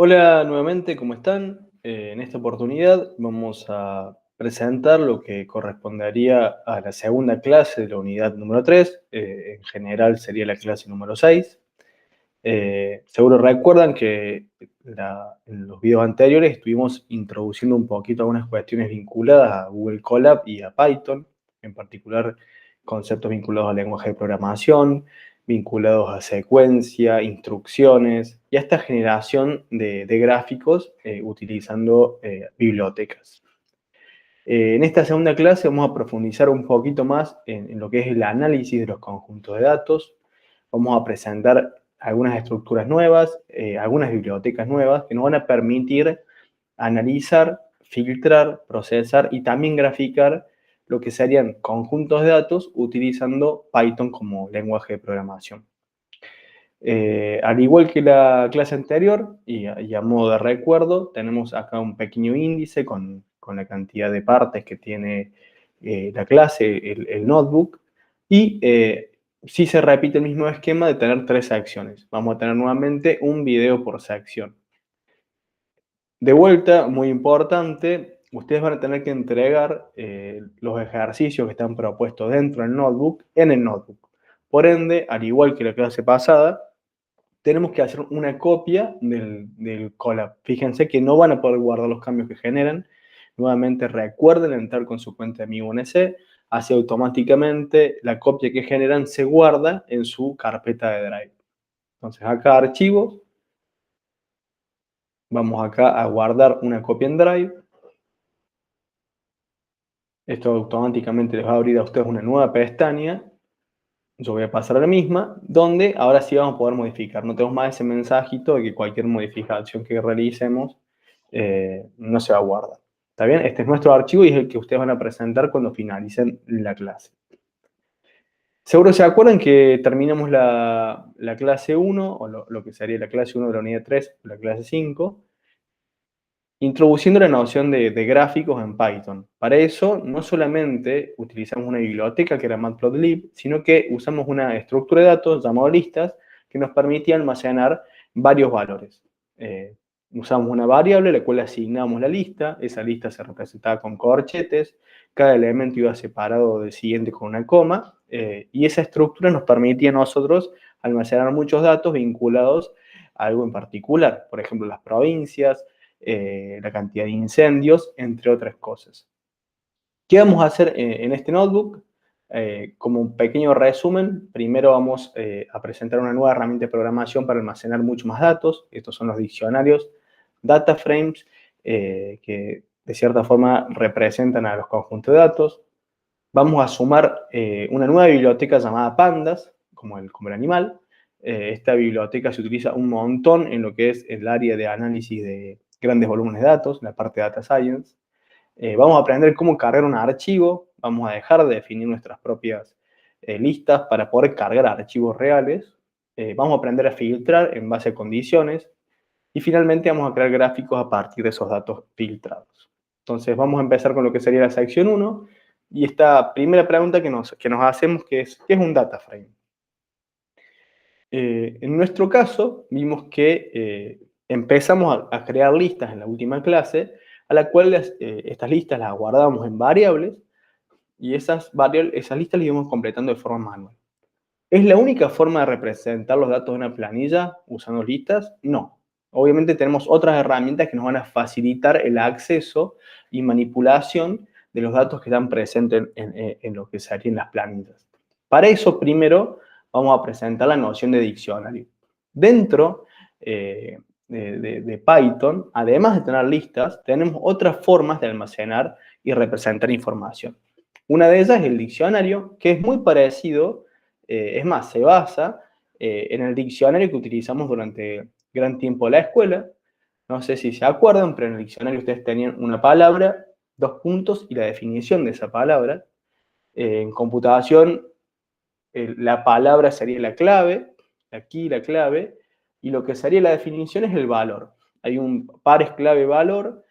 Hola nuevamente, ¿cómo están? En esta oportunidad vamos a presentar lo que correspondería a la segunda clase de la unidad número 3. En general sería la clase número 6. Seguro recuerdan que en los videos anteriores estuvimos introduciendo un poquito algunas cuestiones vinculadas a Google Colab y a Python, en particular conceptos vinculados al lenguaje de programación, vinculados a secuencia, instrucciones y a esta generación de gráficos utilizando bibliotecas. En esta segunda clase vamos a profundizar un poquito más en lo que es el análisis de los conjuntos de datos. Vamos a presentar algunas estructuras nuevas, algunas bibliotecas nuevas que nos van a permitir analizar, filtrar, procesar y también graficar lo que serían conjuntos de datos utilizando Python como lenguaje de programación. Al igual que la clase anterior, y a modo de recuerdo, tenemos acá un pequeño índice con la cantidad de partes que tiene la clase, el notebook, y sí se repite el mismo esquema de tener 3 secciones. Vamos a tener nuevamente un video por sección. De vuelta, muy importante, ustedes van a tener que entregar los ejercicios que están propuestos dentro del notebook en el notebook. Por ende, al igual que la clase pasada, tenemos que hacer una copia del Colab. Fíjense que no van a poder guardar los cambios que generan. Nuevamente recuerden entrar con su cuenta de MiUNC, así automáticamente la copia que generan se guarda en su carpeta de Drive. Entonces acá archivos, vamos acá a guardar una copia en Drive. Esto automáticamente les va a abrir a ustedes una nueva pestaña. Yo voy a pasar a la misma, donde ahora sí vamos a poder modificar. No tenemos más ese mensajito de que cualquier modificación que realicemos no se va a guardar. ¿Está bien? Este es nuestro archivo y es el que ustedes van a presentar cuando finalicen la clase. Seguro se acuerdan que terminamos la clase 1, o lo que sería la clase 1 de la unidad 3, la clase 5, introduciendo la noción de gráficos en Python. Para eso, no solamente utilizamos una biblioteca que era Matplotlib, sino que usamos una estructura de datos llamada listas que nos permitía almacenar varios valores. Usamos una variable a la cual asignamos la lista, esa lista se representaba con corchetes, cada elemento iba separado del siguiente con una coma, y esa estructura nos permitía a nosotros almacenar muchos datos vinculados a algo en particular, por ejemplo, las provincias, la cantidad de incendios, entre otras cosas. ¿Qué vamos a hacer en este notebook? Como un pequeño resumen, primero vamos a presentar una nueva herramienta de programación para almacenar mucho más datos. Estos son los diccionarios, data frames, que de cierta forma representan a los conjuntos de datos. Vamos a sumar una nueva biblioteca llamada Pandas, como el animal. Esta biblioteca se utiliza un montón en lo que es el área de análisis de grandes volúmenes de datos, la parte de Data Science. Vamos a aprender cómo cargar un archivo, vamos a dejar de definir nuestras propias listas para poder cargar archivos reales. Vamos a aprender a filtrar en base a condiciones. Y finalmente vamos a crear gráficos a partir de esos datos filtrados. Entonces vamos a empezar con lo que sería la sección 1. Y esta primera pregunta que nos hacemos, que es, ¿qué es un data frame? En nuestro caso, vimos que empezamos a crear listas en la última clase, a la cual estas listas las guardamos en variables, y esas listas las íbamos completando de forma manual. ¿Es la única forma de representar los datos de una planilla usando listas? No. Obviamente tenemos otras herramientas que nos van a facilitar el acceso y manipulación de los datos que están presentes en lo que serían las planillas. Para eso, primero, vamos a presentar la noción de diccionario. Dentro de Python, además de tener listas, tenemos otras formas de almacenar y representar información. Una de ellas es el diccionario, que es muy parecido, es más, se basa en el diccionario que utilizamos durante gran tiempo de la escuela. No sé si se acuerdan, pero en el diccionario ustedes tenían una palabra, 2 puntos y la definición de esa palabra. En computación, la palabra sería la clave, aquí la clave, y lo que sería la definición es el valor. Hay un pares clave-valor,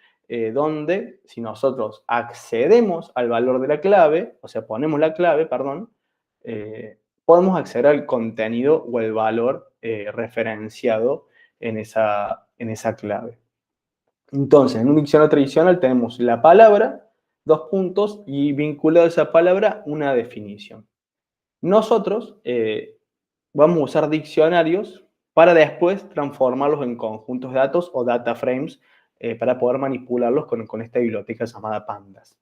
donde si nosotros accedemos al valor de la clave, o sea, ponemos la clave, perdón, podemos acceder al contenido o el valor referenciado en esa clave. Entonces, en un diccionario tradicional tenemos la palabra, dos puntos, y vinculado a esa palabra una definición. Nosotros vamos a usar diccionarios para después transformarlos en conjuntos de datos o data frames para poder manipularlos con esta biblioteca llamada Pandas.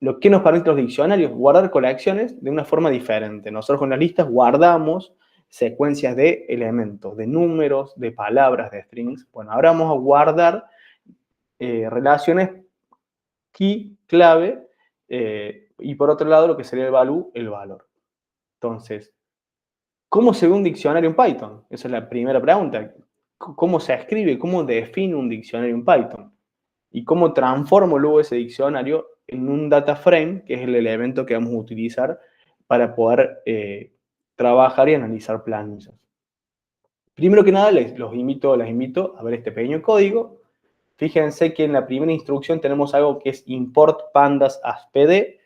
Lo que nos permite los diccionarios, guardar colecciones de una forma diferente. Nosotros con las listas guardamos secuencias de elementos, de números, de palabras, de strings. Bueno, ahora vamos a guardar relaciones key, clave, y por otro lado lo que sería el value, el valor. Entonces, ¿cómo se ve un diccionario en Python? Esa es la primera pregunta. ¿Cómo se escribe? ¿Cómo define un diccionario en Python? ¿Y cómo transformo luego ese diccionario en un data frame, que es el elemento que vamos a utilizar para poder trabajar y analizar planillas? Primero que nada, las invito a ver este pequeño código. Fíjense que en la primera instrucción tenemos algo que es import pandas as pd.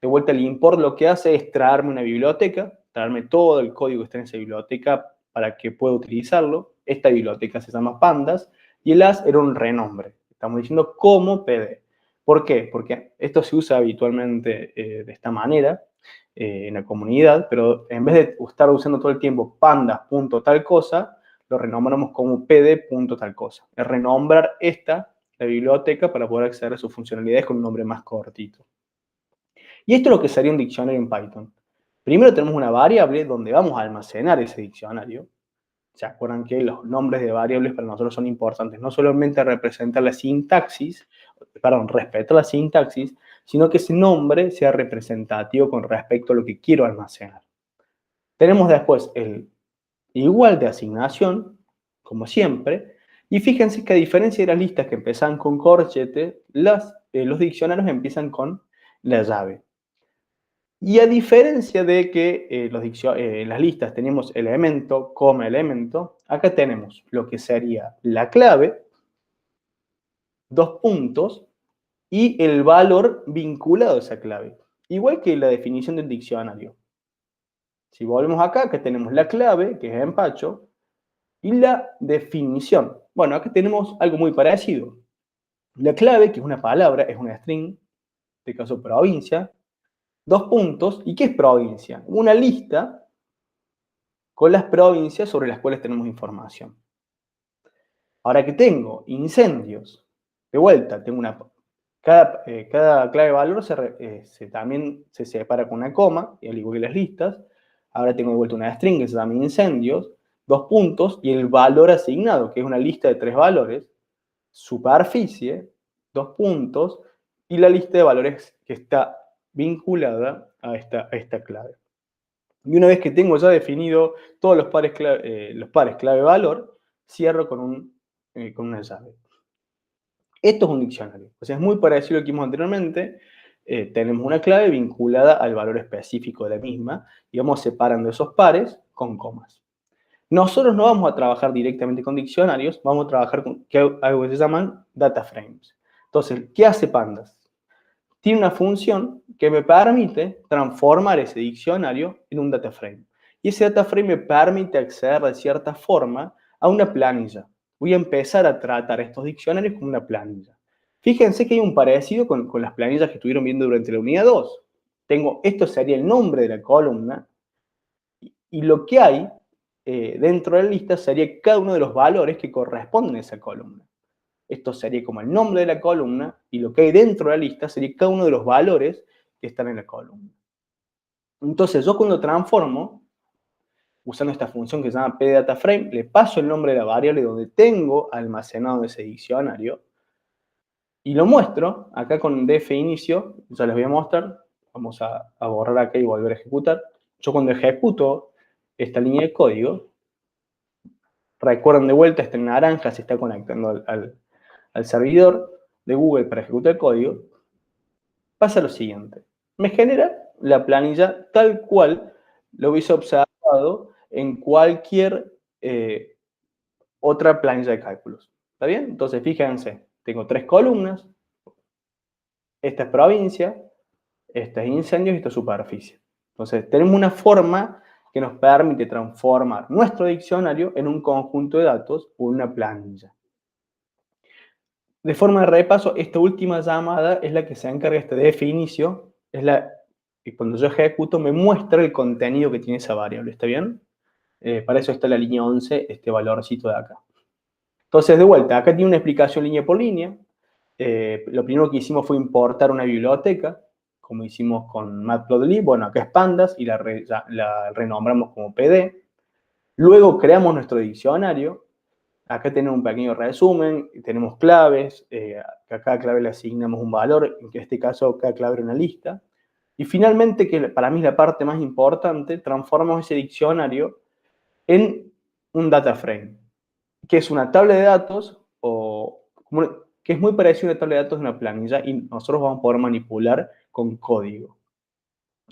De vuelta, el import lo que hace es traerme una biblioteca, traerme todo el código que está en esa biblioteca para que pueda utilizarlo. Esta biblioteca se llama pandas y el as era un renombre. Estamos diciendo como pd. ¿Por qué? Porque esto se usa habitualmente de esta manera en la comunidad, pero en vez de estar usando todo el tiempo pandas.tal cosa, lo renombramos como pd.tal cosa. Es renombrar la biblioteca para poder acceder a sus funcionalidades con un nombre más cortito. Y esto es lo que sería un diccionario en Python. Primero tenemos una variable donde vamos a almacenar ese diccionario. ¿Se acuerdan que los nombres de variables para nosotros son importantes? No solamente representar la sintaxis, respetar la sintaxis, sino que ese nombre sea representativo con respecto a lo que quiero almacenar. Tenemos después el igual de asignación, como siempre, y fíjense que a diferencia de las listas que empiezan con corchete, los diccionarios empiezan con la llave. Y a diferencia de que en las listas tenemos elemento, coma elemento, acá tenemos lo que sería la clave, dos puntos, y el valor vinculado a esa clave. Igual que la definición del diccionario. Si volvemos acá tenemos la clave, que es empacho, y la definición. Bueno, acá tenemos algo muy parecido. La clave, que es una palabra, es una string, en este caso provincia, dos puntos. ¿Y qué es provincia? Una lista con las provincias sobre las cuales tenemos información. Ahora que tengo incendios, de vuelta, tengo cada clave de valor también se separa con una coma, al igual que las listas. Ahora tengo de vuelta una string que se llama incendios, dos puntos, y el valor asignado, que es una lista de tres valores, superficie, dos puntos, y la lista de valores que está vinculada a esta clave. Y una vez que tengo ya definido todos los pares clave-valor, cierro con una llave. Esto es un diccionario. O sea, es muy parecido a lo que vimos anteriormente. Tenemos una clave vinculada al valor específico de la misma y vamos separando esos pares con comas. Nosotros no vamos a trabajar directamente con diccionarios, vamos a trabajar con algo que se llaman data frames. Entonces, ¿qué hace Pandas? Tiene una función que me permite transformar ese diccionario en un data frame. Y ese data frame me permite acceder de cierta forma a una planilla. Voy a empezar a tratar estos diccionarios como una planilla. Fíjense que hay un parecido con las planillas que estuvieron viendo durante la unidad 2. Esto sería el nombre de la columna y lo que hay dentro de la lista sería cada uno de los valores que corresponden a esa columna. Esto sería como el nombre de la columna y lo que hay dentro de la lista sería cada uno de los valores que están en la columna. Entonces, yo cuando transformo, usando esta función que se llama pDataFrame, le paso el nombre de la variable donde tengo almacenado ese diccionario y lo muestro acá con dfInicio. Ya les voy a mostrar. Vamos a borrar acá y volver a ejecutar. Yo cuando ejecuto esta línea de código, recuerden de vuelta, está en naranja, se está conectando al servidor de Google para ejecutar el código, pasa lo siguiente. Me genera la planilla tal cual lo hubiese observado en cualquier otra planilla de cálculos. ¿Está bien? Entonces, fíjense, tengo tres columnas. Esta es provincia, esta es incendios y esta es superficie. Entonces, tenemos una forma que nos permite transformar nuestro diccionario en un conjunto de datos o una planilla. De forma de repaso, esta última llamada es la que se encarga de inicio, es la que cuando yo ejecuto me muestra el contenido que tiene esa variable, ¿está bien? Para eso está la línea 11, este valorcito de acá. Entonces, de vuelta, acá tiene una explicación línea por línea. Lo primero que hicimos fue importar una biblioteca, como hicimos con Matplotlib. Bueno, acá es Pandas y la renombramos como PD. Luego creamos nuestro diccionario. Acá tenemos un pequeño resumen, tenemos claves, a cada clave le asignamos un valor, en este caso cada clave era una lista. Y finalmente, que para mí es la parte más importante, transformamos ese diccionario en un data frame, que es una tabla de datos que es muy parecido a una tabla de datos de una planilla y nosotros vamos a poder manipular con código.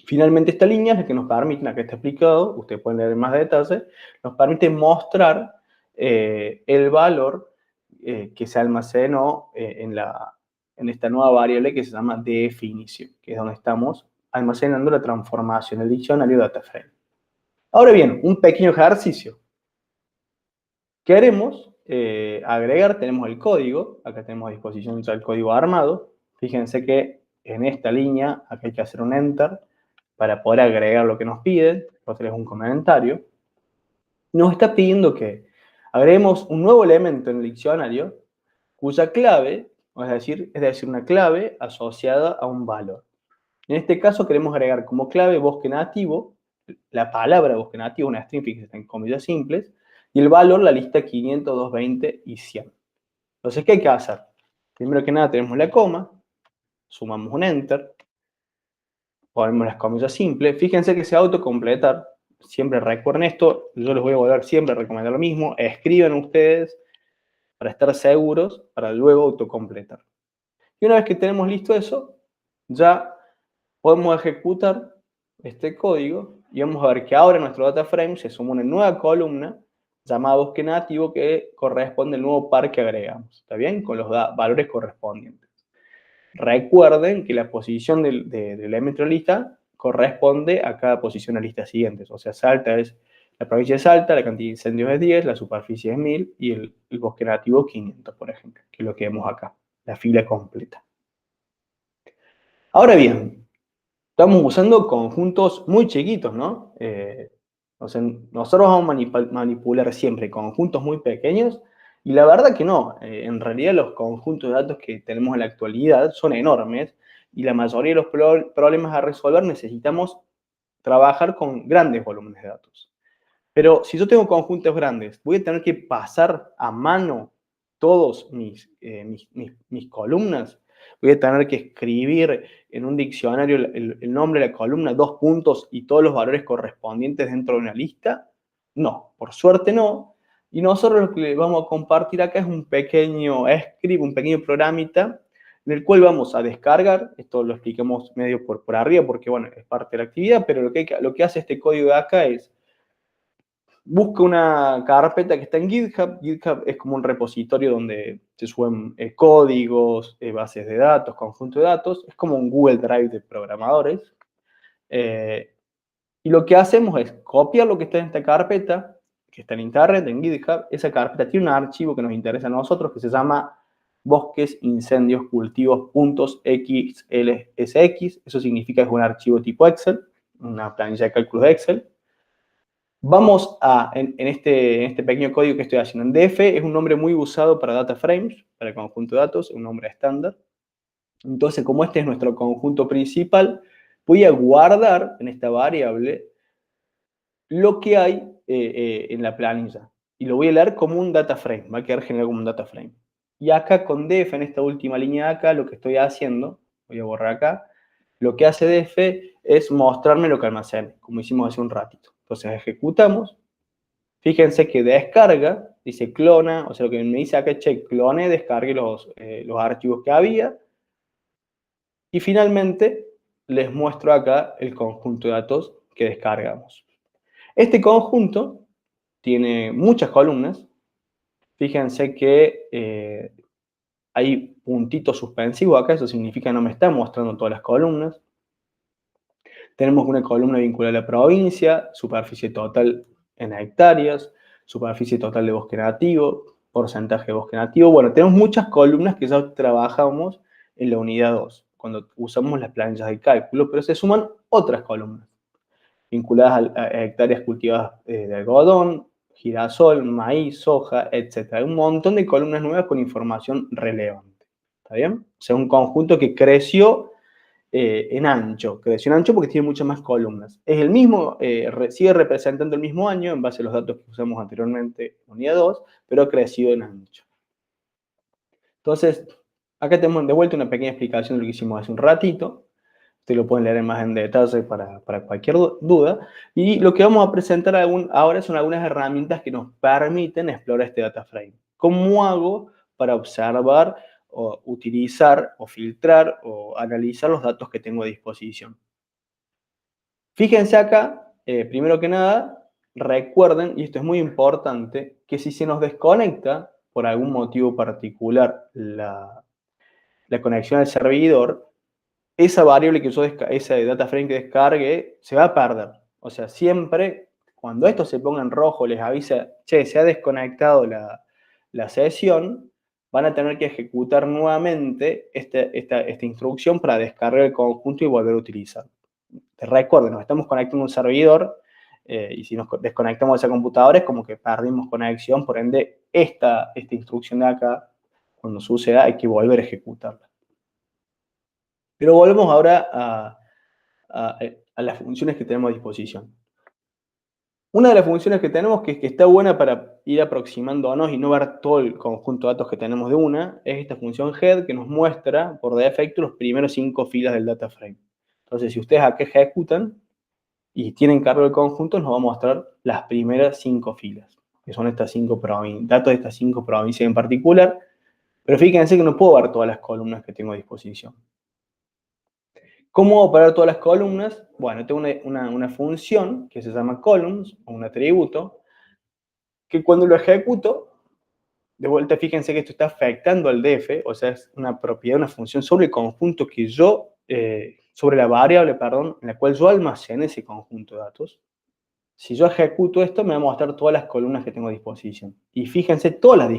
Finalmente, esta línea es la que nos permite, la que está explicado, ustedes pueden leer más detalles, nos permite mostrar el valor que se almacenó en esta nueva variable que se llama df_inicio, que es donde estamos almacenando la transformación del diccionario data frame. Ahora bien, un pequeño ejercicio. Queremos agregar, tenemos el código, acá tenemos a disposición ya el código armado. Fíjense que en esta línea, acá hay que hacer un enter para poder agregar lo que nos piden, es un comentario. Nos está pidiendo que agreguemos un nuevo elemento en el diccionario cuya clave, es decir, una clave asociada a un valor. En este caso queremos agregar como clave bosque nativo, la palabra bosque nativo, una string que está en comillas simples, y el valor, la lista 500, 220 y 100. Entonces, ¿qué hay que hacer? Primero que nada tenemos la coma, sumamos un enter, ponemos las comillas simples. Fíjense que se va a autocompletar. Siempre recuerden esto, yo les voy a volver siempre a recomendar lo mismo. Escriban ustedes para estar seguros, para luego autocompletar. Y una vez que tenemos listo eso, ya podemos ejecutar este código y vamos a ver que ahora en nuestro data frame se suma una nueva columna llamada bosque nativo que corresponde al nuevo par que agregamos, ¿está bien? Con los valores correspondientes. Recuerden que la posición del elemento de la lista corresponde a cada posición de la lista siguiente. O sea, Salta es la provincia de Salta, la cantidad de incendios es 10, la superficie es 1000 y el bosque nativo 500, por ejemplo, que es lo que vemos acá, la fila completa. Ahora bien, estamos usando conjuntos muy chiquitos, ¿no? O sea, nosotros vamos a manipular siempre conjuntos muy pequeños y la verdad que no. En realidad los conjuntos de datos que tenemos en la actualidad son enormes y la mayoría de los problemas a resolver necesitamos trabajar con grandes volúmenes de datos. Pero si yo tengo conjuntos grandes, voy a tener que pasar a mano todos mis columnas. Voy a tener que escribir en un diccionario el nombre de la columna, 2 puntos y todos los valores correspondientes dentro de una lista. No, por suerte no. Y nosotros lo que les vamos a compartir acá es un pequeño script, un pequeño programita, en el cual vamos a descargar. Esto lo explicamos medio por arriba porque, bueno, es parte de la actividad, pero lo que hace este código de acá es busca una carpeta que está en GitHub. GitHub es como un repositorio donde se suben códigos, bases de datos, conjunto de datos. Es como un Google Drive de programadores. Y lo que hacemos es copiar lo que está en esta carpeta, que está en internet, en GitHub. Esa carpeta tiene un archivo que nos interesa a nosotros, que se llama bosques, incendios, cultivos, .xlsx. Eso significa que es un archivo tipo Excel, una planilla de cálculos de Excel. Vamos a, en este pequeño código que estoy haciendo, en df es un nombre muy usado para data frames, para el conjunto de datos, es un nombre estándar. Entonces, como este es nuestro conjunto principal, voy a guardar en esta variable lo que hay en la planilla. Y lo voy a leer como un data frame, va a quedar generado como un data frame. Y acá con def, en esta última línea de acá, lo que estoy haciendo, voy a borrar acá, lo que hace def es mostrarme lo que almacene, como hicimos hace un ratito. Entonces ejecutamos. Fíjense que descarga, dice clona, o sea, lo que me dice acá es che, clone, descargue los archivos que había. Y finalmente les muestro acá el conjunto de datos que descargamos. Este conjunto tiene muchas columnas. Fíjense que hay puntitos suspensivos acá, eso significa que no me está mostrando todas las columnas. Tenemos una columna vinculada a la provincia, superficie total en hectáreas, superficie total de bosque nativo, porcentaje de bosque nativo. Bueno, tenemos muchas columnas que ya trabajamos en la unidad 2, cuando usamos las planillas de cálculo, pero se suman otras columnas vinculadas a hectáreas cultivadas de algodón, girasol, maíz, soja, etc. Hay un montón de columnas nuevas con información relevante. ¿Está bien? O sea, un conjunto que creció en ancho. Creció en ancho porque tiene muchas más columnas. Es el mismo, sigue representando el mismo año en base a los datos que usamos anteriormente en unidad 2, pero ha crecido en ancho. Entonces, acá tenemos de vuelta una pequeña explicación de lo que hicimos hace un ratito. Ustedes lo pueden leer más en detalle para cualquier duda. Y lo que vamos a presentar ahora son algunas herramientas que nos permiten explorar este data frame. ¿Cómo hago para observar o utilizar o filtrar o analizar los datos que tengo a disposición? Fíjense acá, primero que nada, recuerden, y esto es muy importante, que si se nos desconecta por algún motivo particular la conexión al servidor, esa variable que yo ese data frame que descargue se va a perder. O sea, siempre cuando esto se ponga en rojo, les avisa, che, se ha desconectado la sesión, van a tener que ejecutar nuevamente esta instrucción para descargar el conjunto y volver a utilizar. Recuerden, nos estamos conectando a un servidor y si nos desconectamos de esa computadora es como que perdimos conexión, por ende, esta instrucción de acá, cuando suceda, hay que volver a ejecutarla. Pero volvemos ahora a las funciones que tenemos a disposición. Una de las funciones que tenemos que está buena para ir aproximándonos y no ver todo el conjunto de datos que tenemos de una, es esta función head que nos muestra por defecto los primeros 5 filas del data frame. Entonces, si ustedes acá ejecutan y tienen cargo del conjunto, nos va a mostrar las primeras 5 filas, que son estas 5 datos de estas 5 provincias en particular. Pero fíjense que no puedo ver todas las columnas que tengo a disposición. ¿Cómo operar todas las columnas? Bueno, tengo una función que se llama columns, o un atributo, que cuando lo ejecuto, de vuelta fíjense que esto está afectando al df, o sea, es una propiedad, una función sobre el conjunto que yo, sobre la variable, perdón, en la cual yo almacené ese conjunto de datos. Si yo ejecuto esto, me va a mostrar todas las columnas que tengo a disposición. Y fíjense todas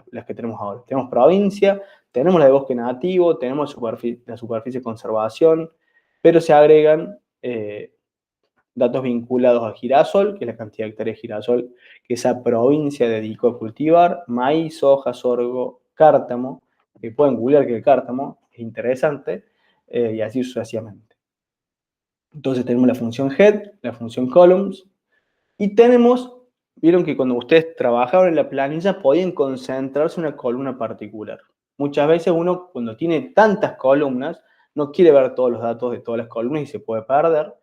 las que tenemos ahora. Tenemos provincia, tenemos la de bosque nativo, tenemos la superficie de conservación, pero se agregan datos vinculados a girasol, que es la cantidad de hectáreas de girasol que esa provincia dedicó a cultivar, maíz, soja, sorgo, cártamo, que pueden googlear que el cártamo es interesante, y así sucesivamente. Entonces tenemos la función head, la función columns, y tenemos, vieron que cuando ustedes trabajaban en la planilla podían concentrarse en una columna particular. Muchas veces uno, cuando tiene tantas columnas, no quiere ver todos los datos de todas las columnas y se puede perder.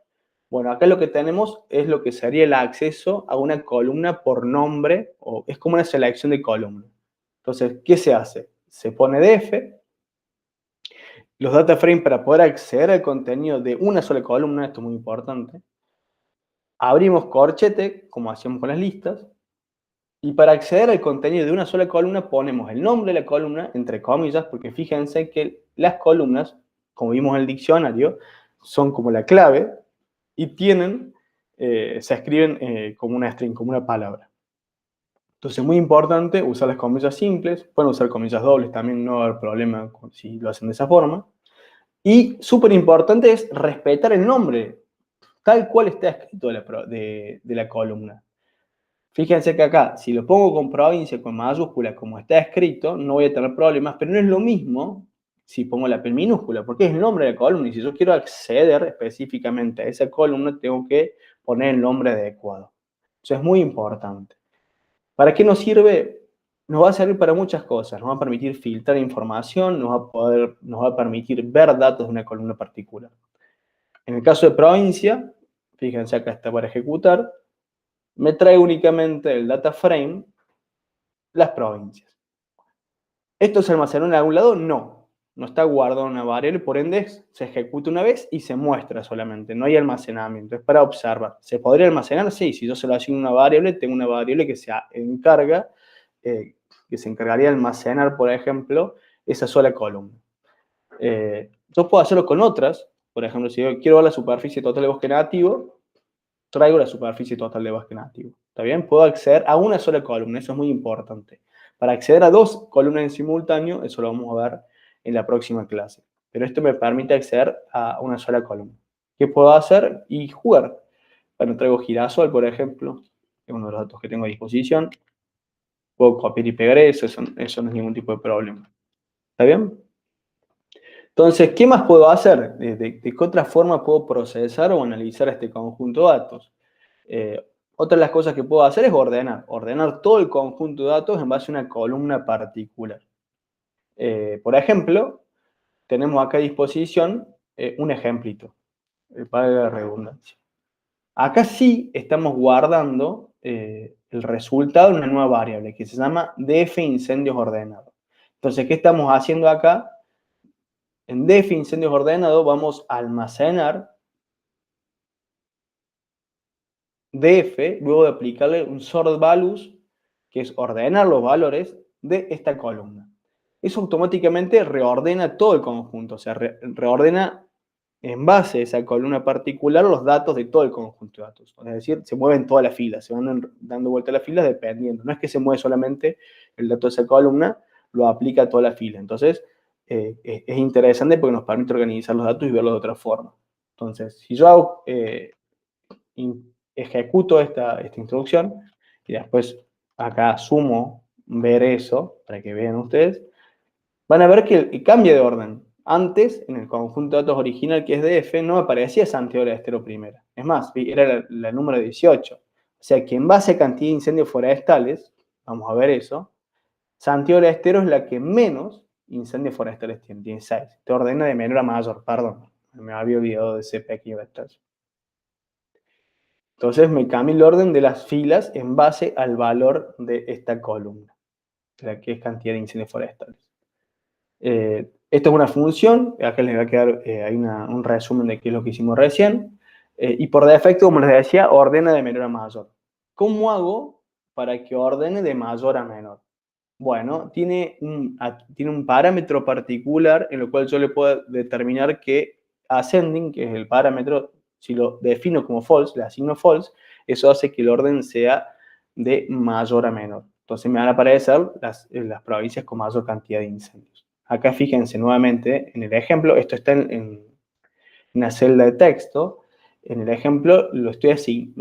Bueno, acá lo que tenemos es lo que sería el acceso a una columna por nombre, o es como una selección de columnas. Entonces, ¿qué se hace? Se pone def, los data frames para poder acceder al contenido de una sola columna, esto es muy importante. Abrimos corchete, como hacíamos con las listas, y para acceder al contenido de una sola columna ponemos el nombre de la columna, entre comillas, porque fíjense que las columnas, como vimos en el diccionario, son como la clave y se escriben como una string, como una palabra. Entonces, muy importante usar las comillas simples, pueden usar comillas dobles también, no va a haber problema si lo hacen de esa forma. Y súper importante es respetar el nombre, tal cual está escrito de la columna. Fíjense que acá, si lo pongo con provincia, con mayúscula, como está escrito, no voy a tener problemas, pero no es lo mismo si pongo la P minúscula, porque es el nombre de la columna, y si yo quiero acceder específicamente a esa columna, tengo que poner el nombre adecuado. Eso es muy importante. ¿Para qué nos sirve? Nos va a servir para muchas cosas. Nos va a permitir filtrar información, nos va a permitir ver datos de una columna particular. En el caso de provincia, fíjense acá está para ejecutar, me trae únicamente el data frame, las provincias. ¿Esto se almacenó en algún lado? No. No está guardado en una variable, por ende se ejecuta una vez y se muestra solamente. No hay almacenamiento, es para observar. ¿Se podría almacenar? Sí, si yo se lo asigno una variable, tengo una variable que se encarga, que se encargaría de almacenar, por ejemplo, esa sola columna. Yo puedo hacerlo con otras por ejemplo, si yo quiero ver la superficie total de bosque nativo, traigo la superficie total de bosque nativo. ¿Está bien? Puedo acceder a una sola columna, eso es muy importante. Para acceder a dos columnas en simultáneo, eso lo vamos a ver en la próxima clase. Pero esto me permite acceder a una sola columna. ¿Qué puedo hacer? Y jugar. Bueno, traigo girasol, por ejemplo, es uno de los datos que tengo a disposición. Puedo copiar y pegar eso no es ningún tipo de problema. ¿Está bien? Entonces, ¿qué más puedo hacer? ¿De qué otra forma puedo procesar o analizar este conjunto de datos? Otra de las cosas que puedo hacer es ordenar todo el conjunto de datos en base a una columna particular. Por ejemplo, tenemos acá a disposición un ejemplito, para la redundancia. Acá sí estamos guardando el resultado en una nueva variable que se llama df incendios ordenado. Entonces, ¿qué estamos haciendo acá? En def incendios ordenado vamos a almacenar df, luego de aplicarle un sort values, que es ordenar los valores de esta columna. Eso automáticamente reordena todo el conjunto, o sea, reordena en base a esa columna particular los datos de todo el conjunto de datos. Es decir, se mueven todas las filas, se van dando vuelta las filas dependiendo. No es que se mueve solamente el dato de esa columna, lo aplica a toda la fila. Entonces, es interesante porque nos permite organizar los datos y verlos de otra forma. Entonces, si yo hago, ejecuto esta instrucción y después acá sumo ver eso, para que vean ustedes, van a ver que cambia de orden. Antes, en el conjunto de datos original, que es df, no aparecía Santiago del Estero primera. Es más, era la número 18. O sea que en base a cantidad de incendios forestales, vamos a ver eso, Santiago del Estero es la que menos incendios forestales tiene 6. Te ordena de menor a mayor, perdón. Me había olvidado de ese pequeño detalle. Entonces me cambia el orden de las filas en base al valor de esta columna, la que es cantidad de incendios forestales. Esto es una función, acá les va a quedar hay un resumen de qué es lo que hicimos recién, y por defecto, como les decía, ordena de menor a mayor. ¿Cómo hago para que ordene de mayor a menor? Bueno, tiene un parámetro particular en el cual yo le puedo determinar que ascending, que es el parámetro, si lo defino como false, le asigno false, eso hace que el orden sea de mayor a menor. Entonces me van a aparecer las provincias con mayor cantidad de incendios. Acá fíjense nuevamente en el ejemplo, esto está en una celda de texto. En el ejemplo lo estoy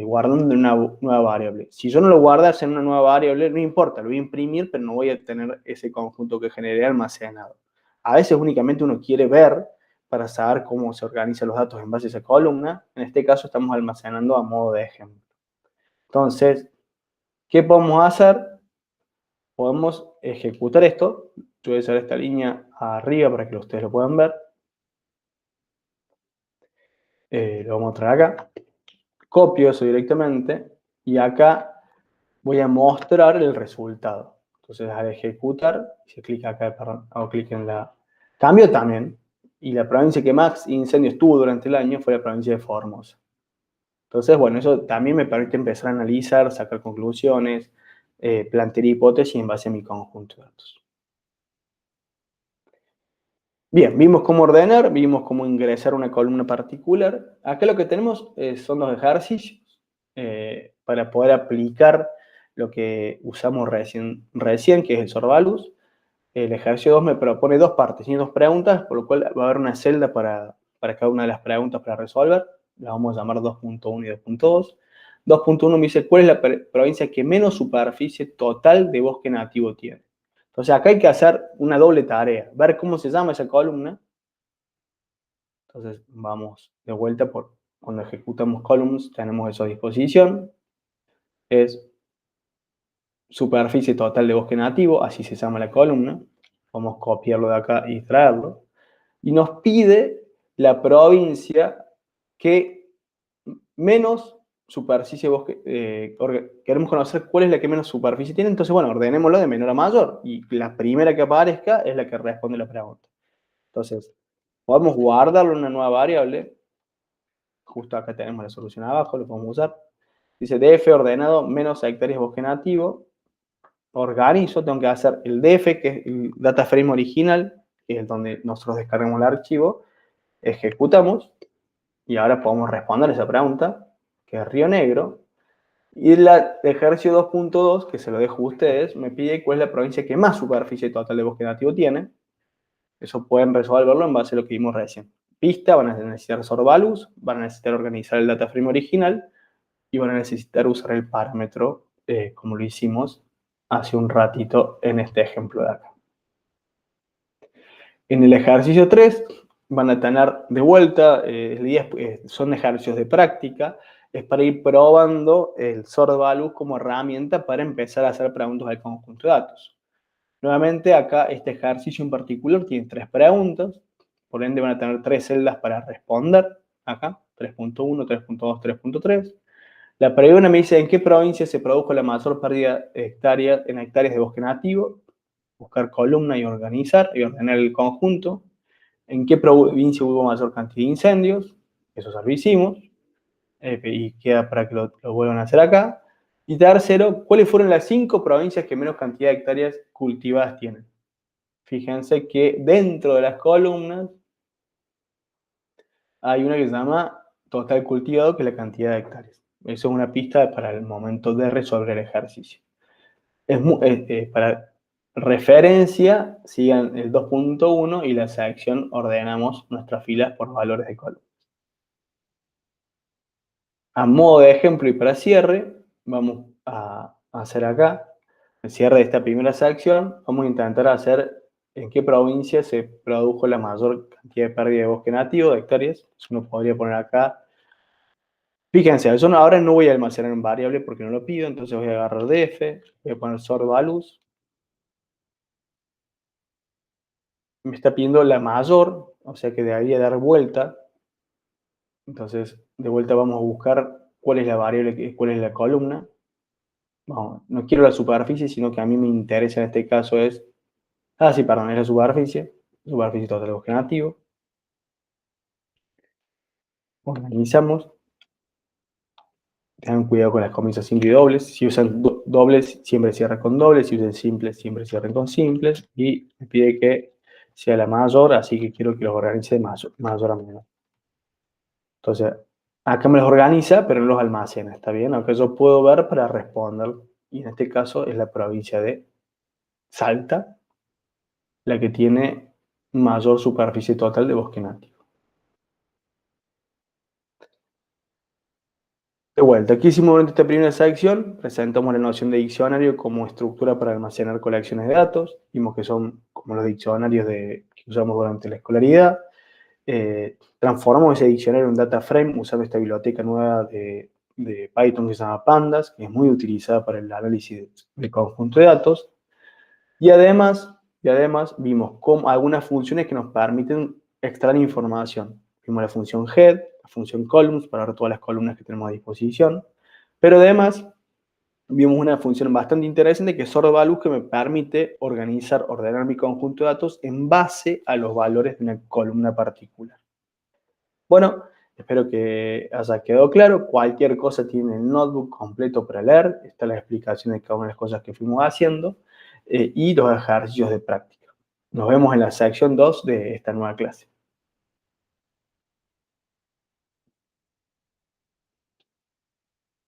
guardando en una nueva variable. Si yo no lo guardase en una nueva variable, no importa, lo voy a imprimir, pero no voy a tener ese conjunto que generé almacenado. A veces únicamente uno quiere ver para saber cómo se organizan los datos en base a esa columna. En este caso estamos almacenando a modo de ejemplo. Entonces, ¿qué podemos hacer? Podemos ejecutar esto. Yo voy a hacer esta línea arriba para que ustedes lo puedan ver. Lo vamos a traer acá. Copio eso directamente y acá voy a mostrar el resultado. Entonces al ejecutar, si clic acá, perdón, hago clic en la... Cambio también. Y la provincia que más incendios tuvo durante el año fue la provincia de Formosa. Entonces, bueno, eso también me permite empezar a analizar, sacar conclusiones, plantear hipótesis en base a mi conjunto de datos. Bien, vimos cómo ordenar, vimos cómo ingresar una columna particular. Acá lo que tenemos son los ejercicios para poder aplicar lo que usamos recién que es el Sorvalus. El ejercicio 2 me propone dos partes y dos preguntas, por lo cual va a haber una celda para cada una de las preguntas para resolver. Las vamos a llamar 2.1 y 2.2. 2.1 me dice cuál es la provincia que menos superficie total de bosque nativo tiene. Entonces acá hay que hacer una doble tarea, ver cómo se llama esa columna. Entonces vamos de vuelta cuando ejecutamos columns, tenemos eso a disposición. Es superficie total de bosque nativo, así se llama la columna. Vamos a copiarlo de acá y traerlo. Y nos pide la provincia que menos superficie bosque, queremos conocer cuál es la que menos superficie tiene, entonces bueno, ordenémoslo de menor a mayor, y la primera que aparezca es la que responde la pregunta. Entonces, podemos guardarlo en una nueva variable, justo acá tenemos la solución abajo, lo podemos usar. Dice df ordenado menos hectáreas bosque nativo, organizo, tengo que hacer el df, que es el data frame original, que es donde nosotros descargamos el archivo, Ejecutamos y ahora podemos responder esa pregunta, que es Río Negro. Y el ejercicio 2.2, que se lo dejo a ustedes, me pide cuál es la provincia que más superficie total de bosque nativo tiene. Eso pueden resolverlo en base a lo que vimos recién. Pista, van a necesitar Sorbalus, van a necesitar organizar el data frame original y van a necesitar usar el parámetro como lo hicimos hace un ratito en este ejemplo de acá. En el ejercicio 3 van a tener de vuelta, son ejercicios de práctica, es para ir probando el Sorbalus como herramienta para empezar a hacer preguntas del conjunto de datos. Nuevamente acá este ejercicio en particular tiene 3 preguntas, por ende van a tener 3 celdas para responder, acá, 3.1, 3.2, 3.3. La primera me dice en qué provincia se produjo la mayor pérdida en hectáreas de bosque nativo, buscar columna y organizar y ordenar el conjunto. En qué provincia hubo mayor cantidad de incendios, eso ya lo hicimos, y queda para que lo vuelvan a hacer acá. Y tercero, ¿cuáles fueron las 5 provincias que menos cantidad de hectáreas cultivadas tienen? Fíjense que dentro de las columnas hay una que se llama total cultivado, que es la cantidad de hectáreas. Eso es una pista para el momento de resolver el ejercicio. Para referencia, sigan el 2.1 y la sección ordenamos nuestras filas por valores de columna. A modo de ejemplo y para cierre, vamos a hacer acá el cierre de esta primera sección. Vamos a intentar hacer en qué provincia se produjo la mayor cantidad de pérdida de bosque nativo, de hectáreas. Eso uno podría poner acá. Fíjense, yo ahora no voy a almacenar un variable porque no lo pido, entonces voy a agarrar df, voy a poner sorvalus. Me está pidiendo la mayor, o sea que debería dar vuelta. Entonces, de vuelta vamos a buscar cuál es la variable, cuál es la columna. Vamos, no quiero la superficie, sino que a mí me interesa en este caso es... sí, perdón, es la superficie total de bosque nativo. Organizamos. Tengan cuidado con las comillas simples y dobles. Si usan dobles, siempre cierran con dobles. Si usan simples, siempre cierran con simples. Y me pide que sea la mayor, así que quiero que los organice de mayor a menor. Entonces, acá me los organiza, pero no los almacena, ¿está bien? Aunque yo puedo ver para responder. Y en este caso es la provincia de Salta, la que tiene mayor superficie total de bosque nativo. De vuelta, aquí hicimos durante esta primera sección, presentamos la noción de diccionario como estructura para almacenar colecciones de datos. Vimos que son como los diccionarios que usamos durante la escolaridad. Transformamos ese diccionario en un data frame usando esta biblioteca nueva de Python que se llama Pandas, que es muy utilizada para el análisis de conjunto de datos. Y además vimos algunas funciones que nos permiten extraer información. Vimos la función head, la función columns para ver todas las columnas que tenemos a disposición. Pero además vimos una función bastante interesante que es sortValues, que me permite ordenar mi conjunto de datos en base a los valores de una columna particular. Bueno, espero que haya quedado claro. Cualquier cosa tiene el notebook completo para leer. Está la explicación de cada una de las cosas que fuimos haciendo y los ejercicios de práctica. Nos vemos en la sección 2 de esta nueva clase.